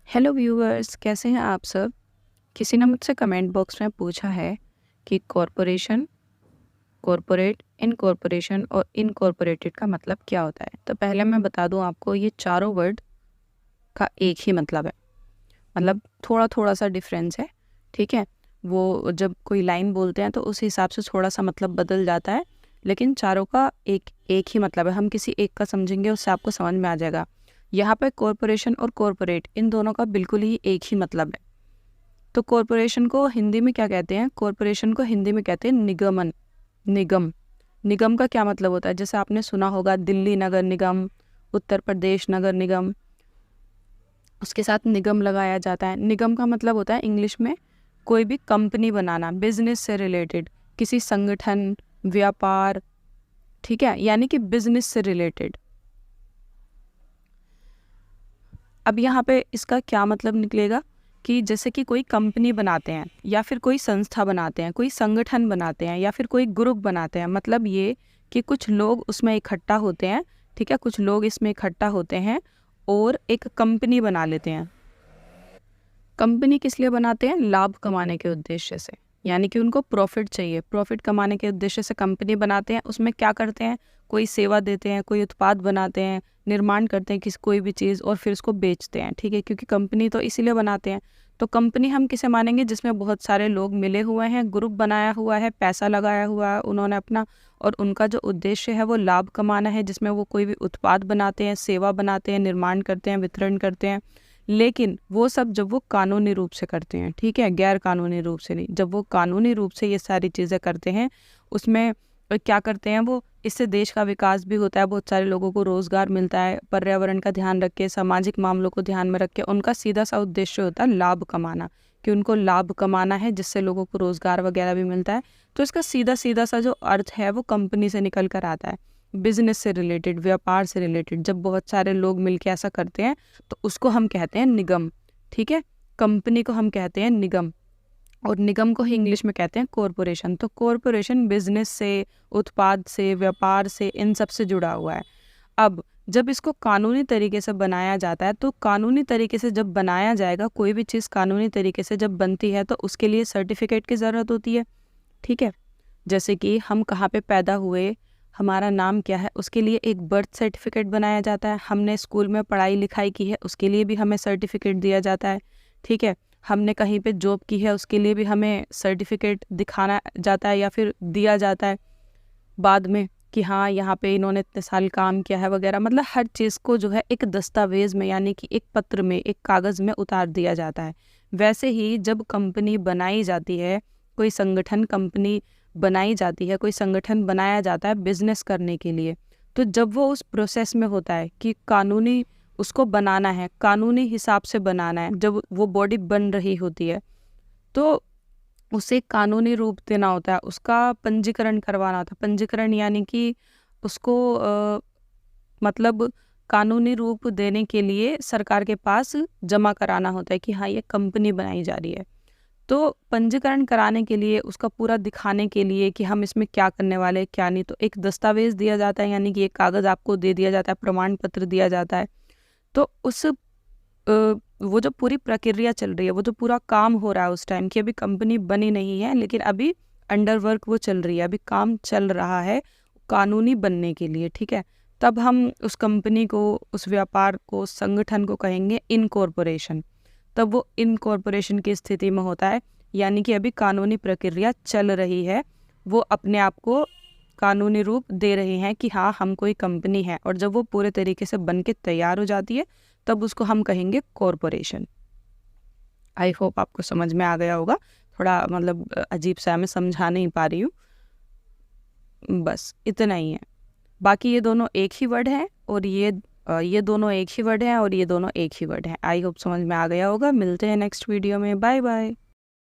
Hello viewers, कैसे हैं आप सब। किसी ने मुझसे कमेंट बॉक्स में पूछा है कि कॉरपोरेशन, कॉरपोरेट, इनकॉर्पोरेशन और इनकॉर्पोरेटेड का मतलब क्या होता है। तो पहले मैं बता दूं आपको, ये चारों वर्ड का एक ही मतलब है। मतलब थोड़ा थोड़ा सा डिफरेंस है, ठीक है। वो जब कोई लाइन बोलते हैं तो उस हिसाब से थोड़ा सा मतलब बदल जाता है, लेकिन चारों का एक एक ही मतलब है। हम किसी एक का समझेंगे, उससे आपको समझ में आ जाएगा। यहाँ पे कॉरपोरेशन और कॉरपोरेट, इन दोनों का बिल्कुल ही एक ही मतलब है। तो कॉरपोरेशन को हिंदी में क्या कहते हैं? कॉरपोरेशन को हिंदी में कहते हैं निगमन, निगम। निगम का क्या मतलब होता है? जैसे आपने सुना होगा दिल्ली नगर निगम, उत्तर प्रदेश नगर निगम, उसके साथ निगम लगाया जाता है। निगम का मतलब होता है इंग्लिश में कोई भी कंपनी बनाना, बिजनेस से रिलेटेड, किसी संगठन, व्यापार, ठीक है, यानी कि बिजनेस से रिलेटेड। अब यहाँ पे इसका क्या मतलब निकलेगा कि जैसे कि कोई कंपनी बनाते हैं या फिर कोई संस्था बनाते हैं, कोई संगठन बनाते हैं या फिर कोई ग्रुप बनाते हैं। मतलब ये कि कुछ लोग उसमें इकट्ठा होते हैं, ठीक है, कुछ लोग इसमें इकट्ठा होते हैं और एक कंपनी बना लेते हैं। कंपनी किस लिए बनाते हैं? लाभ कमाने के उद्देश्य से, यानी कि उनको प्रॉफिट चाहिए। प्रॉफिट कमाने के उद्देश्य से कंपनी बनाते हैं। उसमें क्या करते हैं? कोई सेवा देते हैं, कोई उत्पाद बनाते हैं, निर्माण करते हैं किसी कोई भी चीज़ और फिर उसको बेचते हैं, ठीक है। क्योंकि कंपनी तो इसीलिए बनाते हैं। तो कंपनी हम किसे मानेंगे? जिसमें बहुत सारे लोग मिले हुए हैं, ग्रुप बनाया हुआ है, पैसा लगाया हुआ है उन्होंने अपना, और उनका जो उद्देश्य है वो लाभ कमाना है, जिसमें वो कोई भी उत्पाद बनाते हैं, सेवा बनाते हैं, निर्माण करते हैं, वितरण करते हैं। लेकिन वो सब जब वो कानूनी रूप से करते हैं, ठीक है, गैर कानूनी रूप से नहीं। जब वो कानूनी रूप से ये सारी चीज़ें करते हैं, उसमें क्या करते हैं वो, इससे देश का विकास भी होता है, बहुत सारे लोगों को रोज़गार मिलता है। पर्यावरण का ध्यान रख के, सामाजिक मामलों को ध्यान में रख के उनका सीधा सा उद्देश्य होता है लाभ कमाना, कि उनको लाभ कमाना है जिससे लोगों को रोज़गार वगैरह भी मिलता है। तो इसका सीधा सीधा सा जो अर्थ है वो कंपनी से निकल कर आता है, बिजनेस से रिलेटेड, व्यापार से रिलेटेड। जब बहुत सारे लोग मिलके ऐसा करते हैं तो उसको हम कहते हैं निगम, ठीक है। कंपनी को हम कहते हैं निगम, और निगम को ही इंग्लिश में कहते हैं कॉरपोरेशन। तो कॉरपोरेशन बिजनेस से, उत्पाद से, व्यापार से, इन सब से जुड़ा हुआ है। अब जब इसको कानूनी तरीके से बनाया जाता है, तो कानूनी तरीके से जब बनाया जाएगा, कोई भी चीज़ कानूनी तरीके से जब बनती है तो उसके लिए सर्टिफिकेट की ज़रूरत होती है, ठीक है। जैसे कि हम कहाँ पे पैदा हुए, हमारा नाम क्या है, उसके लिए एक बर्थ सर्टिफिकेट बनाया जाता है। हमने स्कूल में पढ़ाई लिखाई की है, उसके लिए भी हमें सर्टिफिकेट दिया जाता है, ठीक है। हमने कहीं पे जॉब की है, उसके लिए भी हमें सर्टिफिकेट दिखाना जाता है या फिर दिया जाता है बाद में, कि हाँ यहाँ पे इन्होंने इतने साल काम किया है वगैरह। मतलब हर चीज़ को जो है एक दस्तावेज में, यानी कि एक पत्र में, एक कागज़ में उतार दिया जाता है। वैसे ही जब कंपनी बनाई जाती है, कोई संगठन, कंपनी बनाई जाती है, कोई संगठन बनाया जाता है बिजनेस करने के लिए, तो जब वो उस प्रोसेस में होता है कि कानूनी उसको बनाना है, कानूनी हिसाब से बनाना है, जब वो बॉडी बन रही होती है तो उसे कानूनी रूप देना होता है, उसका पंजीकरण करवाना होता है। पंजीकरण यानी कि उसको मतलब कानूनी रूप देने के लिए सरकार के पास जमा कराना होता है कि हाँ ये कंपनी बनाई जा रही है। तो पंजीकरण कराने के लिए, उसका पूरा दिखाने के लिए कि हम इसमें क्या करने वाले हैं क्या नहीं, तो एक दस्तावेज दिया जाता है, यानी कि एक कागज़ आपको दे दिया जाता है, प्रमाण पत्र दिया जाता है। तो उस वो जो पूरी प्रक्रिया चल रही है, वो जो पूरा काम हो रहा है उस टाइम, की अभी कंपनी बनी नहीं है लेकिन अभी अंडर वर्क वो चल रही है, अभी काम चल रहा है कानूनी बनने के लिए, ठीक है। तब हम उस कंपनी को, उस व्यापार को, उस संगठन को कहेंगे इनकॉर्पोरेशन। तब वो इनकॉर्पोरेशन की स्थिति में होता है, यानी कि अभी कानूनी प्रक्रिया चल रही है, वो अपने आप को कानूनी रूप दे रहे हैं कि हाँ हम कोई कंपनी है। और जब वो पूरे तरीके से बन के तैयार हो जाती है तब उसको हम कहेंगे कॉरपोरेशन। आई होप आपको समझ में आ गया होगा। थोड़ा मतलब अजीब सा मैं समझा नहीं पा रही हूँ, बस इतना ही है। बाकी ये दोनों एक ही वर्ड हैं, और ये दोनों एक ही वर्ड हैं, और ये दोनों एक ही वर्ड हैं। आई होप समझ में आ गया होगा। मिलते हैं नेक्स्ट वीडियो में। Bye bye.